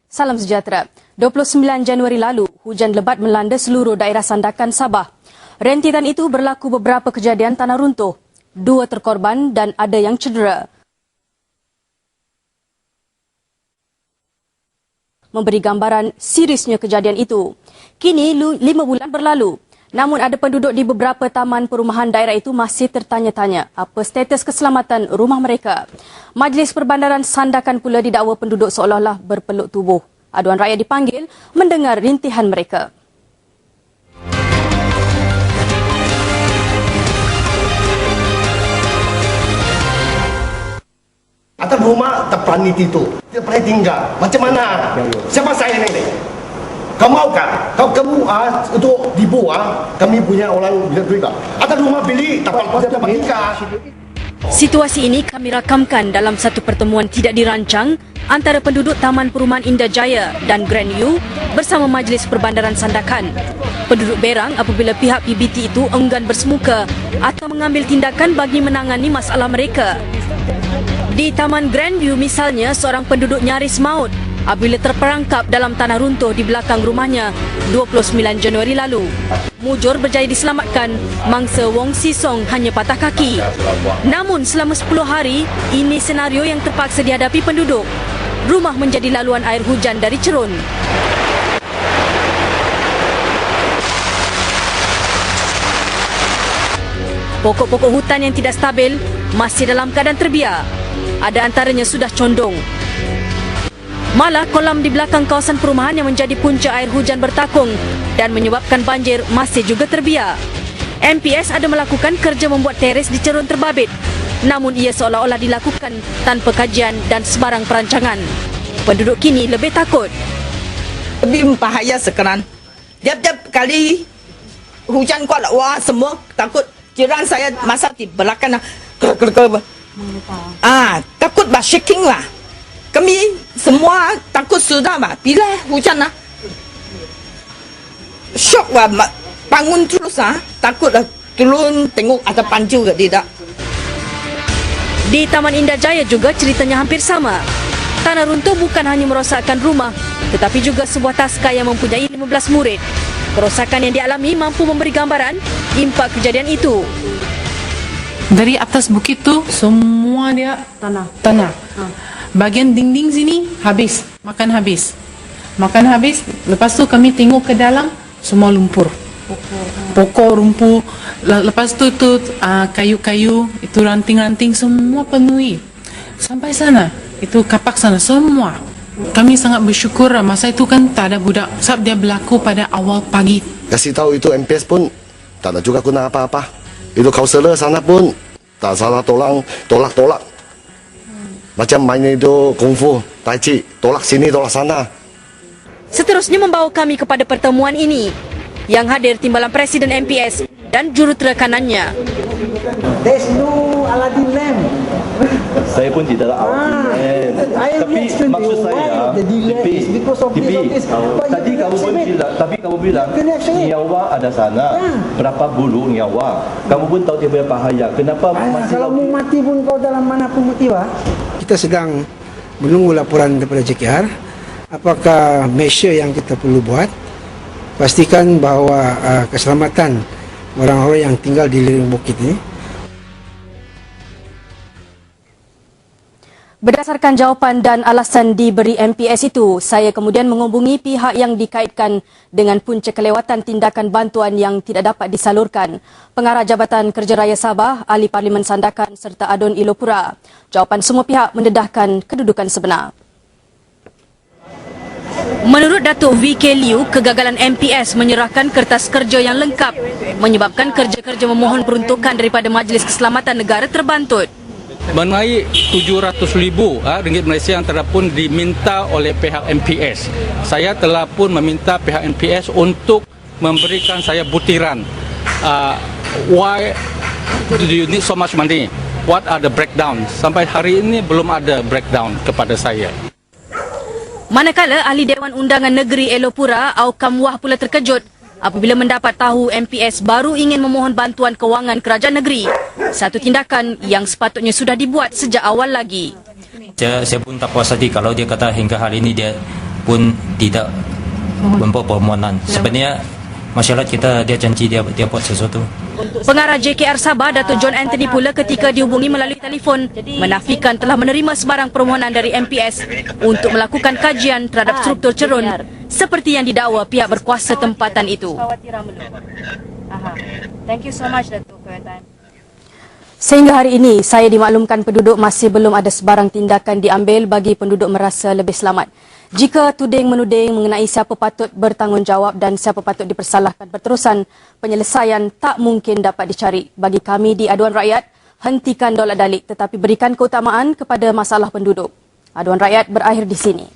Salam sejahtera. 29 Januari lalu, hujan lebat melanda seluruh daerah Sandakan Sabah. Rentitan itu berlaku beberapa kejadian tanah runtuh. 2 terkorban dan ada yang cedera. Memberi gambaran seriusnya kejadian itu. Kini 5 bulan berlalu. Namun ada penduduk di beberapa taman perumahan daerah itu masih tertanya-tanya apa status keselamatan rumah mereka. Majlis Perbandaran Sandakan pula didakwa penduduk seolah-olah berpeluk tubuh. Aduan rakyat dipanggil mendengar rintihan mereka. Atas rumah terplanit itu, tidak pernah tinggal. Macam mana? Siapa saya ini? Kau maukah? Kamu untuk dibuang, kami punya orang bisa berikan. Atas rumah beli, tak dapat tinggal. Situasi ini kami rakamkan dalam satu pertemuan tidak dirancang antara penduduk Taman Perumahan Indah Jaya dan Grand U bersama Majlis Perbandaran Sandakan. Penduduk berang apabila pihak PBT itu enggan bersemuka atau mengambil tindakan bagi menangani masalah mereka. Di Taman Grand U misalnya, seorang penduduk nyaris maut apabila terperangkap dalam tanah runtuh di belakang rumahnya 29 Januari lalu. Mujur berjaya diselamatkan, mangsa Wong Sisong hanya patah kaki. Namun selama 10 hari, ini senario yang terpaksa dihadapi penduduk. Rumah menjadi laluan air hujan dari cerun. Pokok-pokok hutan yang tidak stabil masih dalam keadaan terbiar. Ada antaranya sudah condong. Malah kolam di belakang kawasan perumahan yang menjadi punca air hujan bertakung dan menyebabkan banjir masih juga terbiar. MPS ada melakukan kerja membuat teres di cerun terbabit. Namun ia seolah-olah dilakukan tanpa kajian dan sebarang perancangan. Penduduk kini lebih takut. Lebih bahaya sekarang. Tiap-tiap kali hujan kuat, wah semua takut. Jiran saya masa di belakang takut bah, shaking lah. Kami semua takut sudah bah. Bila hujan lah, syok lah, bangun terus lah. Takut lah, turun tengok ada panju ke tidak. Di Taman Indah Jaya juga ceritanya hampir sama. Tanah runtuh bukan hanya merosakkan rumah, tetapi juga sebuah taska yang mempunyai 15 murid. Kerosakan yang dialami mampu memberi gambaran impak kejadian itu. Dari atas bukit tu semua dia tanah. Bagian dinding sini habis, makan habis. Lepas tu kami tengok ke dalam semua lumpur. Pokok rumput. Lepas tu kayu-kayu, itu ranting-ranting semua penuhi. Sampai sana, itu kapak sana semua. Kami sangat bersyukur masa itu kan tak ada budak. Sebab dia berlaku pada awal pagi. Kasih tahu itu MPS pun tak ada juga guna apa-apa. Itu kaunselor sana pun tak salah tolak. Macam main itu kungfu, tai chi, tolak sini, tolak sana. Seterusnya membawa kami kepada pertemuan ini. Yang hadir timbalan Presiden MPS dan jurutera kanannya. There's no Aladdin lamp. Saya pun tidak tahu. Tapi maksud saya, tadi kamu bilang nyawa ada sana. Berapa bulu nyawa? Kamu pun tahu dia punya bahaya. Kenapa masih? Kalau mau mati pun kau dalam mana pun mati wah. Kita sedang menunggu laporan daripada JKR. Apakah measure yang kita perlu buat? Pastikan bahawa keselamatan orang-orang yang tinggal di lereng bukit ini. Berdasarkan jawapan dan alasan diberi MPS itu, saya kemudian menghubungi pihak yang dikaitkan dengan punca kelewatan tindakan bantuan yang tidak dapat disalurkan. Pengarah Jabatan Kerja Raya Sabah, Ahli Parlimen Sandakan serta Adun Ilopura. Jawapan semua pihak mendedahkan kedudukan sebenar. Menurut Datuk VK Liu, kegagalan MPS menyerahkan kertas kerja yang lengkap menyebabkan kerja-kerja memohon peruntukan daripada Majlis Keselamatan Negara terbantut. Mengenai 700,000 ringgit Malaysia yang telah pun diminta oleh pihak MPS. Saya telah pun meminta pihak MPS untuk memberikan saya butiran. Why do you need so much money? What are the breakdown? Sampai hari ini belum ada breakdown kepada saya. Manakala Ahli Dewan Undangan Negeri Elopura, Aukam Wah pula terkejut apabila mendapat tahu MPS baru ingin memohon bantuan kewangan kerajaan negeri. Satu tindakan yang sepatutnya sudah dibuat sejak awal lagi. Saya pun tak puas hati kalau dia kata hingga hari ini dia pun tidak membuat permohonan. Sebenarnya masyarakat kita dia janji dia buat sesuatu. Pengarah JKR Sabah Datuk John Anthony pula ketika dihubungi melalui telefon menafikan telah menerima sebarang permohonan dari MPS untuk melakukan kajian terhadap struktur cerun seperti yang didakwa pihak berkuasa tempatan itu. Thank you so much Datuk for your time. Sehingga hari ini, saya dimaklumkan penduduk masih belum ada sebarang tindakan diambil bagi penduduk merasa lebih selamat. Jika tuding-menuding mengenai siapa patut bertanggungjawab dan siapa patut dipersalahkan berterusan, penyelesaian tak mungkin dapat dicari. Bagi kami di Aduan Rakyat, hentikan dolak dalik tetapi berikan keutamaan kepada masalah penduduk. Aduan Rakyat berakhir di sini.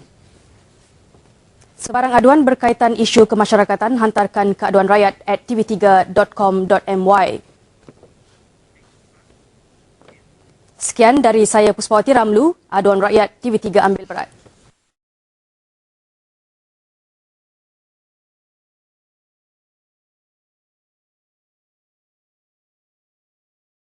Sebarang aduan berkaitan isu kemasyarakatan hantarkan ke aduanrakyat@tv3.com.my. Sekian dari saya Puspawati Ramlu, Aduan Rakyat TV3 ambil berat.